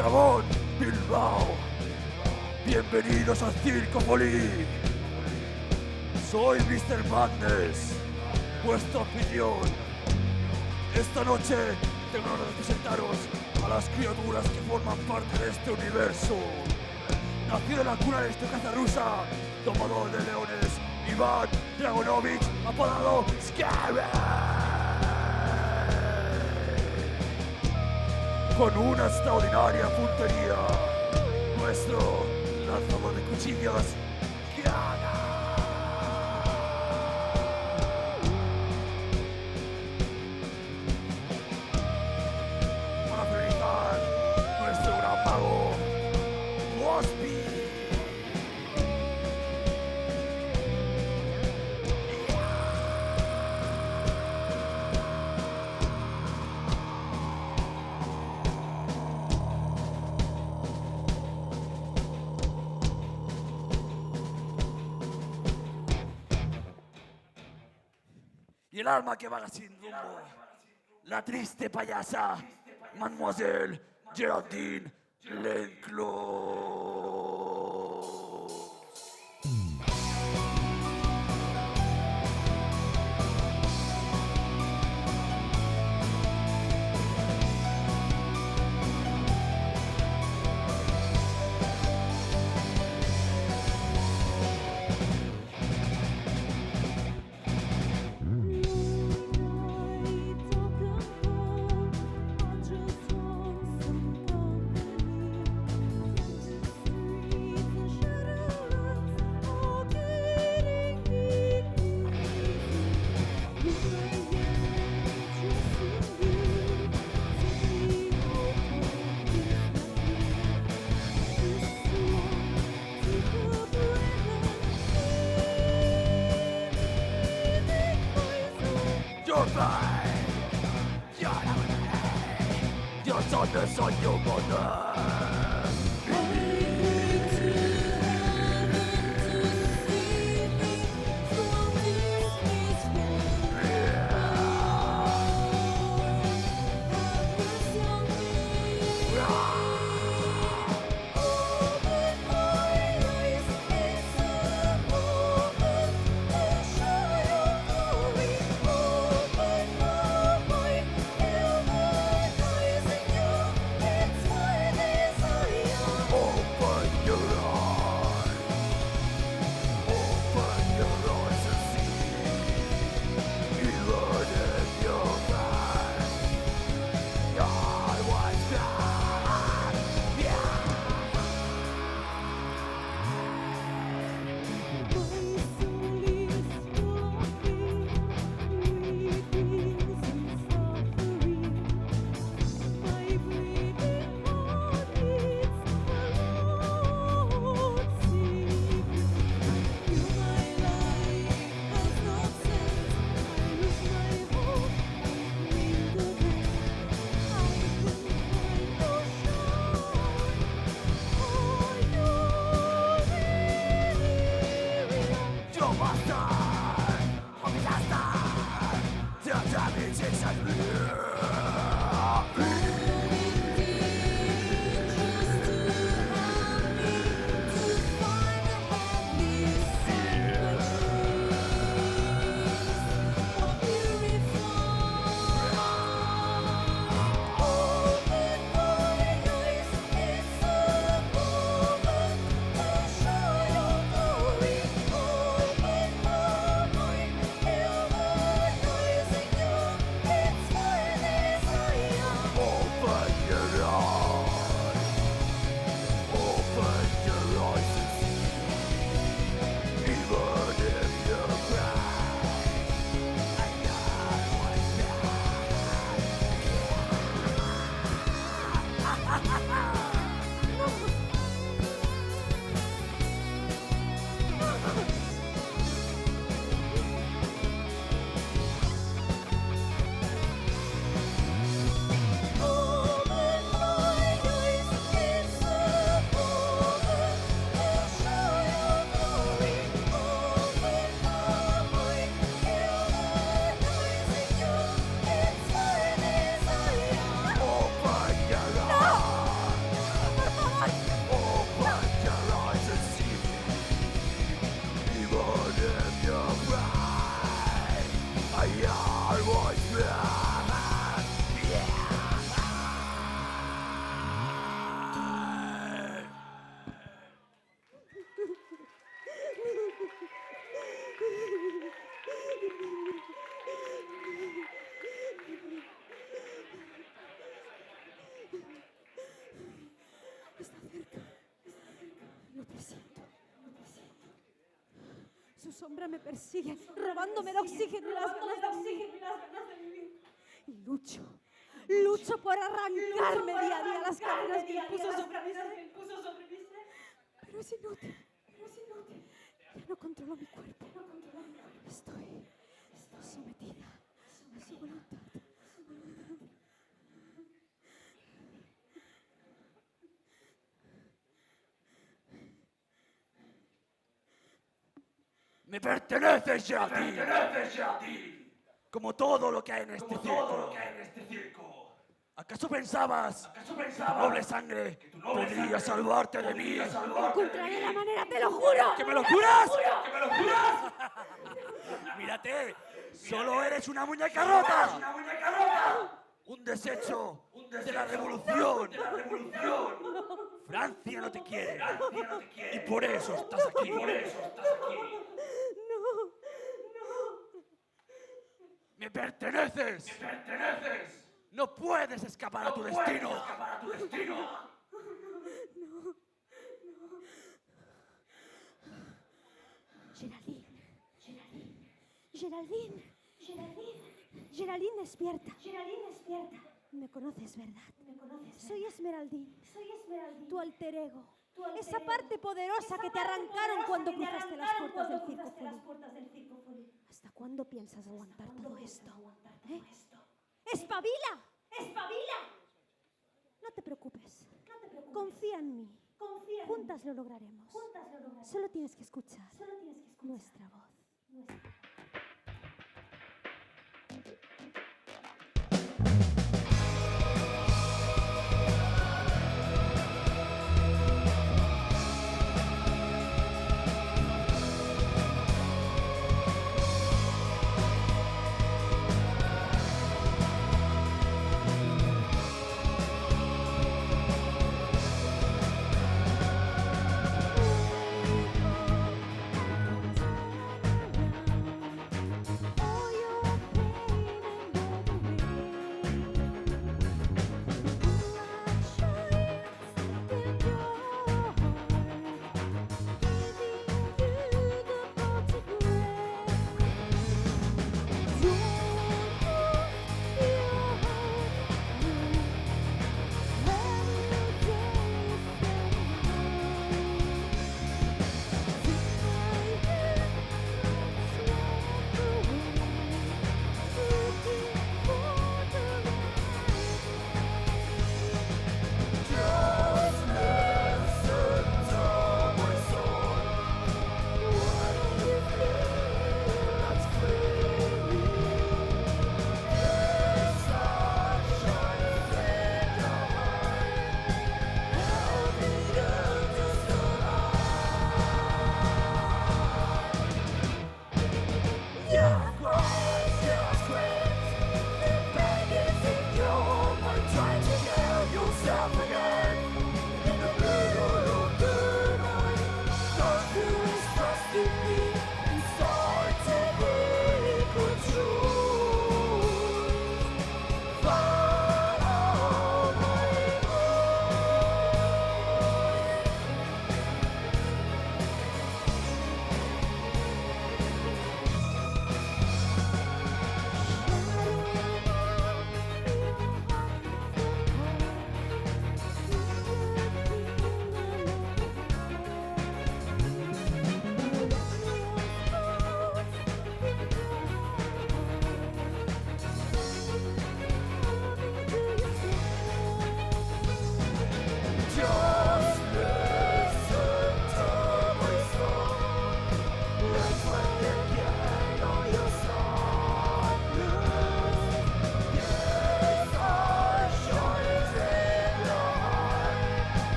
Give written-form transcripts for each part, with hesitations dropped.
Gabón, Bilbao. Bienvenidos al Circo Folí. Soy Mr. Madness, vuestro anfitrión. Esta noche tengo el honor de presentaros a las criaturas que forman parte de este universo. Nacido en la cuna de esta rusa, domador de leones, Iván Dragonovich, apodado Scary. Con una extraordinaria puntería, nuestro lanzador de cuchillas, Kiana. Para finalizar, nuestro gran mago, Waspy. Y el alma que vaga sin rumbo, la triste payasa, Mademoiselle Geraldine Lenclos. Your son is on your mother. sombra me persigue, robándome el oxígeno y las ganas de vivir. Y lucho por arrancarme día a día las cadenas que impuso sobre mi ser. Pero es inútil. Ya no controlo mi cuerpo. Estoy sometida a su voluntad. Me perteneces ya a ti. Como todo lo que hay en este circo. ¿Acaso pensabas que tu noble sangre podría salvarte de mí? Encontraré la manera, te lo juro. ¿Que me lo juras? Mírate, solo eres una muñeca rota. Un desecho de la revolución. Francia no te quiere. Y por eso estás aquí. Me perteneces. No puedes escapar a tu destino. Geraldine, despierta. Me conoces, ¿verdad? Soy Esmeraldine, tu alter ego. Esa parte poderosa que te arrancaron cuando cruzaste las puertas del Circo Folly. ¿Hasta cuándo piensas aguantar todo esto? ¡Espabila! No te preocupes. Confía en mí. Juntas lo lograremos. Solo tienes que escuchar nuestra voz.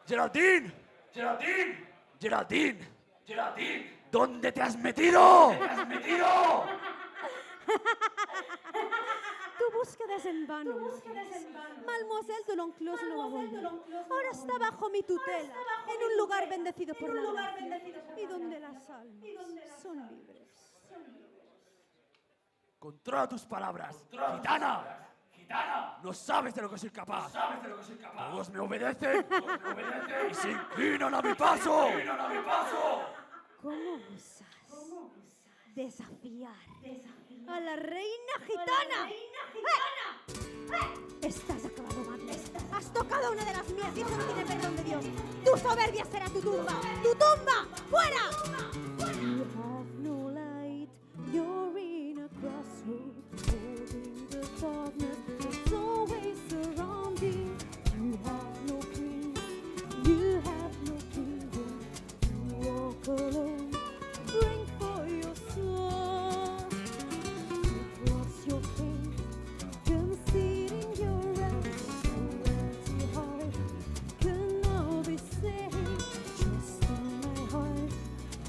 Geraldine. Geraldine. Geraldine. Geraldine. ¿Dónde te has metido? ¿Dónde te has metido? Tu búsqueda es en vano. Mademoiselle de L'Enclos no va a volver. Ahora está bajo mi tutela, en un lugar bendecido por la gracia, y donde las almas son libres. Controla tus palabras. ¡Gitana! ¡Gitana! No sabes de lo que soy capaz. Todos me obedecen. Y se inclinan a mi paso. ¿Cómo osas desafiar a la reina gitana? Estás acabado, Madness. Has tocado una de las mías y eso no tiene perdón de Dios. Tu soberbia será tu tumba. ¡Tu tumba! ¡Fuera! You have no light. You're in a crossroad, holding the darkness that's always surrounding. You have no peace. You have no kingdom. You walk alone. Bring for your soul. You cross your faith, concealing your eyes. Your empty heart can now be saved. Trust in my heart,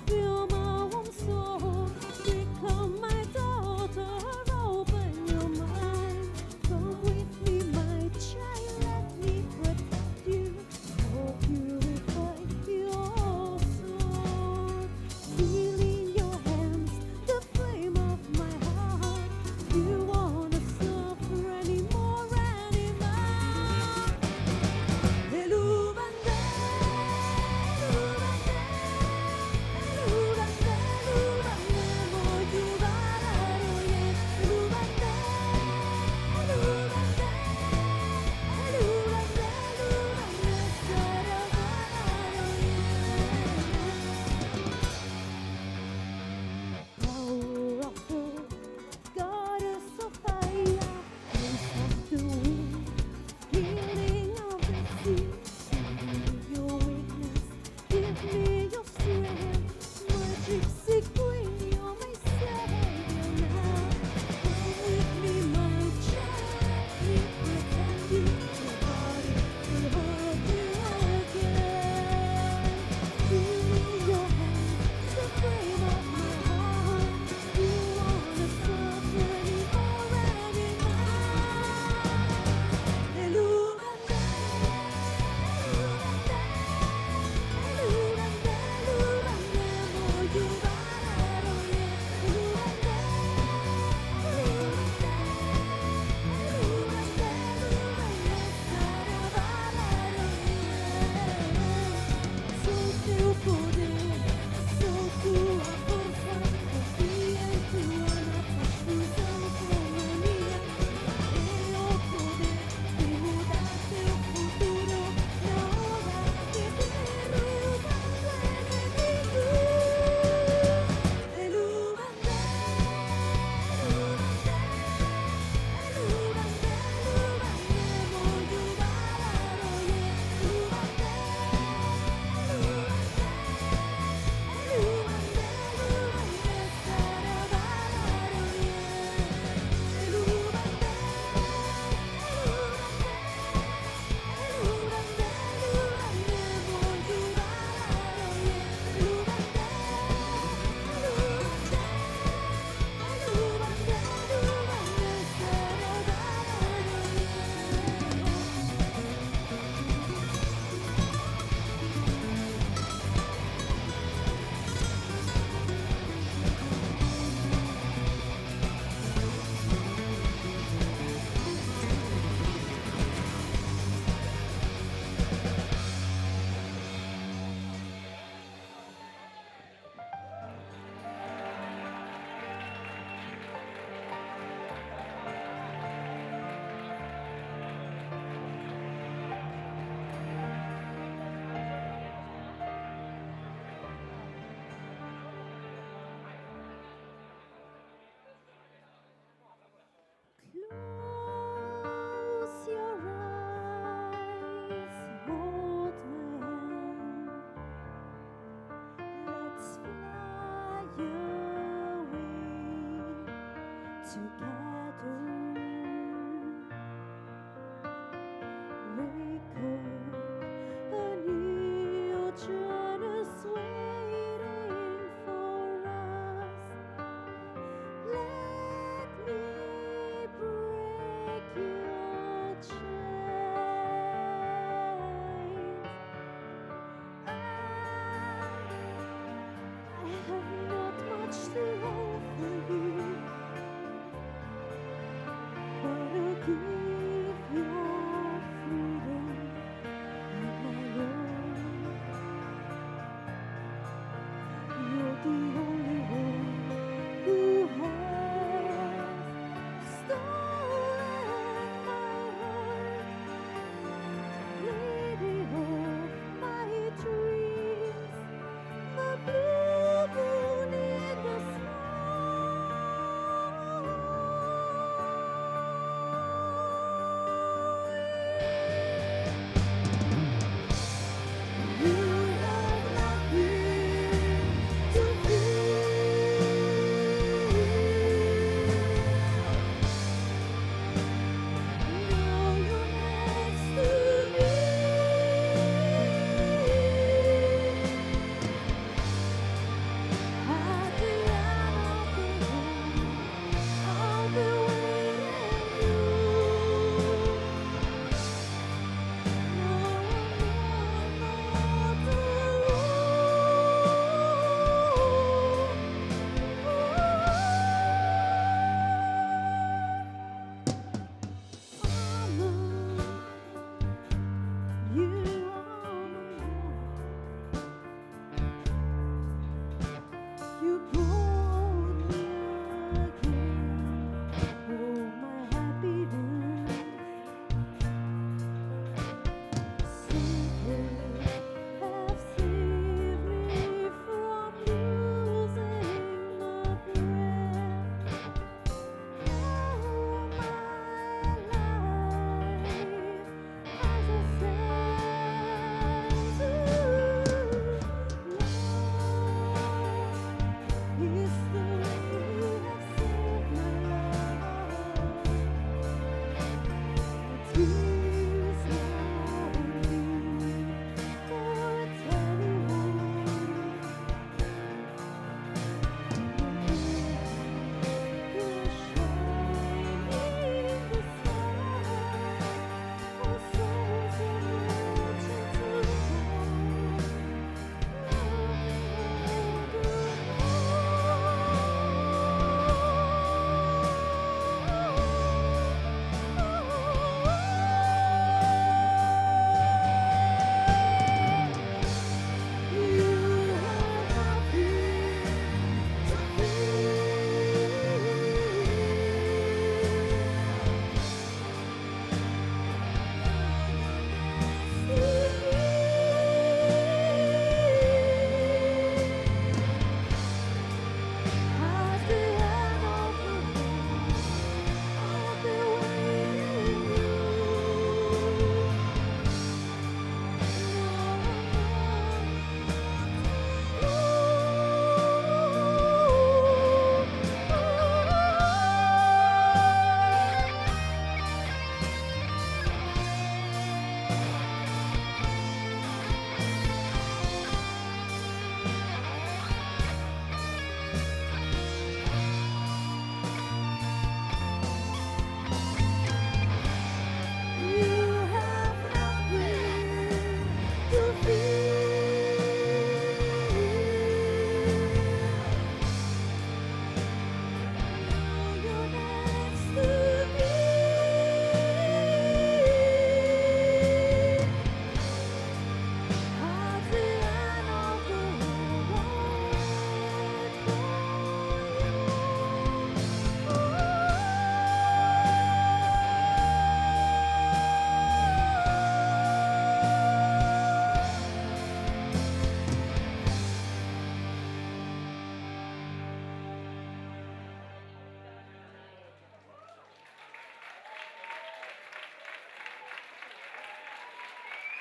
feel my warm soul. Become my daughter, open your mind. Come with me, my child, let me protect you. Oh, purify your soul. Feel in your hands the flame of my heart. You wanna suffer anymore. Elubande, voy ayudar a oye. Elubande, powerful goddess of fire, prince of the wind, healing of the sea. Give me your weakness, give me your strength. My gypsy queen, you're my savior now. Come with me, my child, we protect you. Nobody will hurt you again. Give me your hands, the flame of my heart. You wanna suffer anymore. Elubande, voy ayudar a oye. Sou teu poder, sou tua força. Confia em tua faz fusão com a minha. É o poder de mudar teu futuro na hora de derrubar o inimigo. Elubande, voy ayudar a oye. Close your eyes, hold my hand. Let's fly away together. Wake up a new the only one who has stolen my heart, lady of my dreams, the blue moon in the sky. You have nothing to now you're next to me. At the end of the road, I'll be waiting you. You brought me again, oh my happiness. Secret have saved me from losing my breath. Now my life has a sense of history has saved my life. Tears now only for a tiny wound. You're shining in the sky. Our souls are merging together. At the end of the road, I'll be waiting you. You have nothing to fear. Now you're next to me. At the end of the road,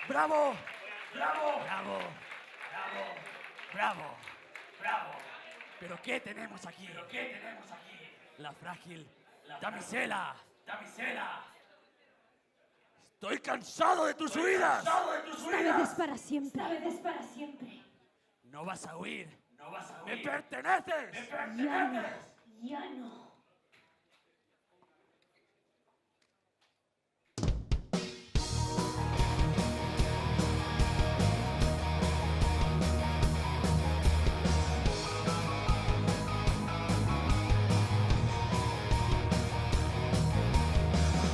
¡Bravo! ¡Bravo! ¡Bravo! ¡Bravo! ¡Bravo! ¡Bravo! ¿Pero qué tenemos aquí? ¿Pero qué tenemos aquí? La frágil damisela. ¡Damisela! ¡Estoy cansado de tus huidas! esta vez es para siempre. Esta vez es para siempre. ¡No vas a huir! ¡No vas a huir! ¡Me perteneces! ¡Me Ya no, perteneces! ya no.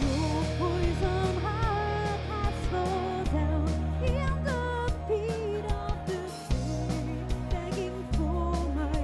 Your poison heart has slowed down in the beat of the city, begging for my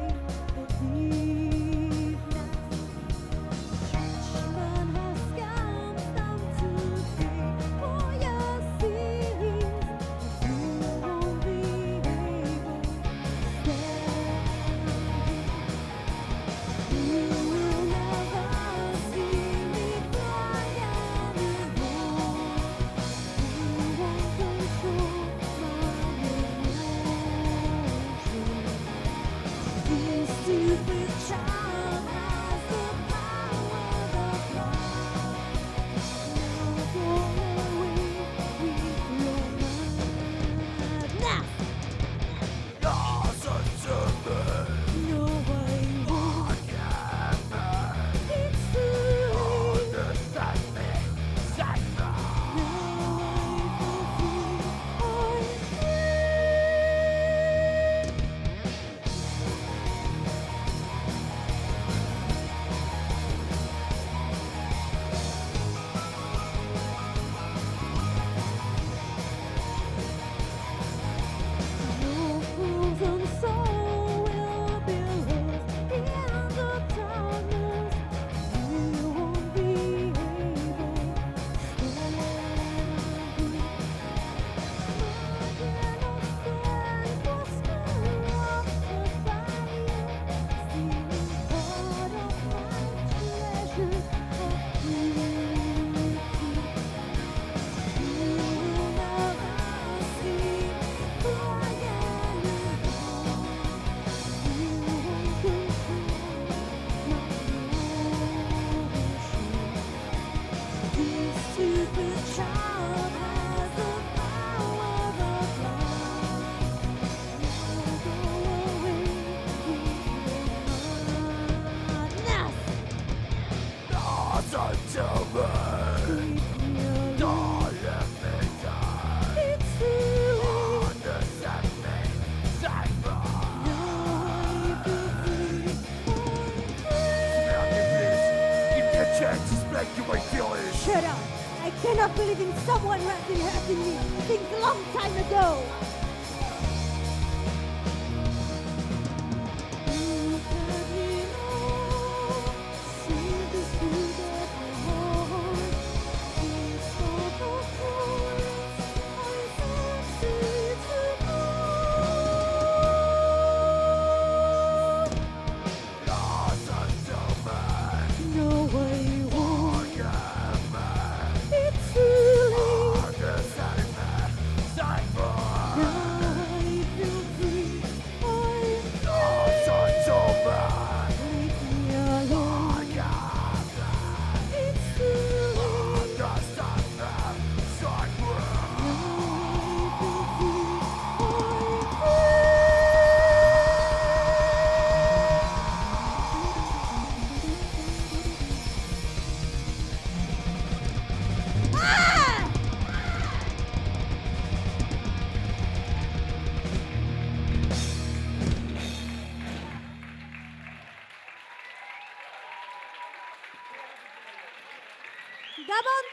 Stupid child has the power of love. Now go away with your madness. Listen to me. No, I won't. It's too late. Understand me. Save me. Now I feel free. I'm free. No frozen soul will be lost in the darkness. You won't be able to stand. Stupid child has the power of love. Now go away with your madness. Listen to me. Leave me alone. Don't let me die. It's too late. Understand me. Save me. Now I feel free. I'm Please, give me a chance to explain you my feelings. Shut up! I cannot believe in someone who has been hurting me since a long time ago. Look at me now, see this good at my heart. It's all the words I succeed to Listen to me. know. No, I won't. Forgive me. It's too late. Understand me. Save me. Now I feel free. I'm Listen to me. leave me alone. Forgive me. It's too late. Understand me. Save me. Now I feel free. I'm free. Ah! Gabon,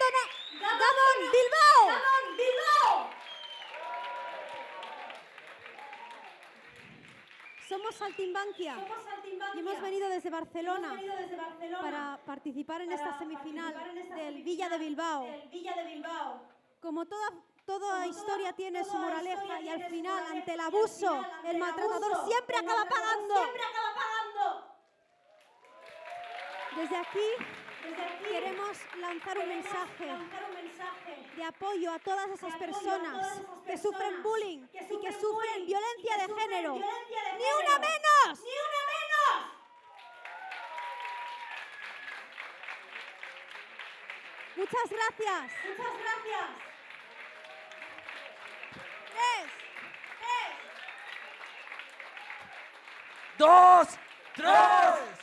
Bilbao. Somos Saltimbanquia y hemos venido desde Barcelona para participar en esta semifinal del Villa de Bilbao. Como toda historia tiene su moraleja y al final, ante el abuso, el maltratador siempre acaba pagando. Desde aquí queremos lanzar un mensaje de apoyo a todas esas personas que sufren bullying y que sufren violencia de género. ¡Ni una menos! Muchas gracias. 3. 2, 3.